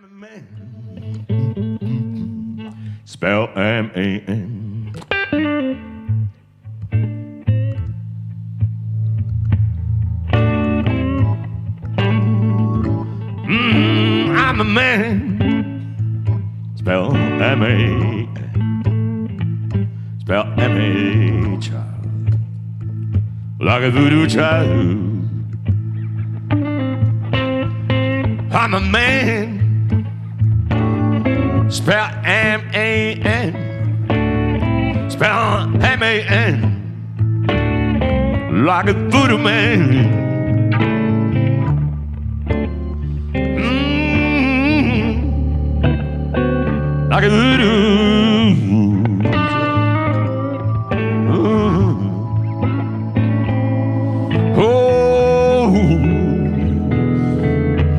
I'm a man. Spell M-A-N. I'm a man. Spell M-A-N. Spell M-A, child. Like a voodoo child. I'm a man. Spell M-A-N. Spell M-A-N. Like a voodoo man. Like a voodoo. Oh,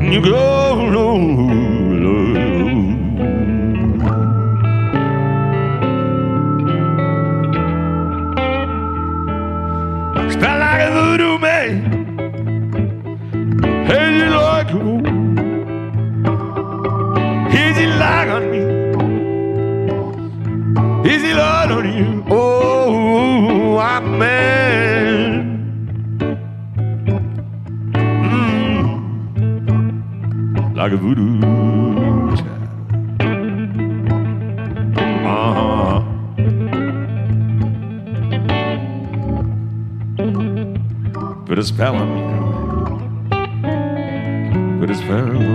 you go low. Spell like a voodoo man. Hey, you like you? Is he like on me? Is he Lord on you? Oh, I'm a man. Like a voodoo child. Put a spell on me now. Put a spell on me.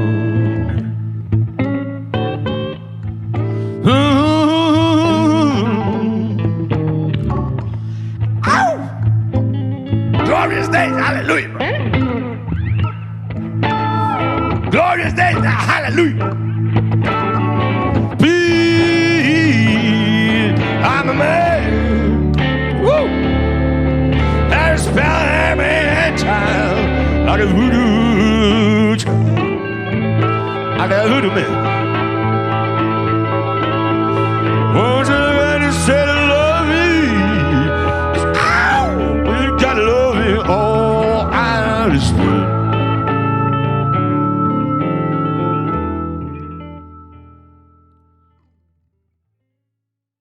Glorious days, hallelujah. Glorious days, hallelujah. Please, I'm a man. Woo! There's a spell in me, child, like a voodoo child, like a voodoo man. Won't you let me say to love me? Oh, you gotta love me all out of this world.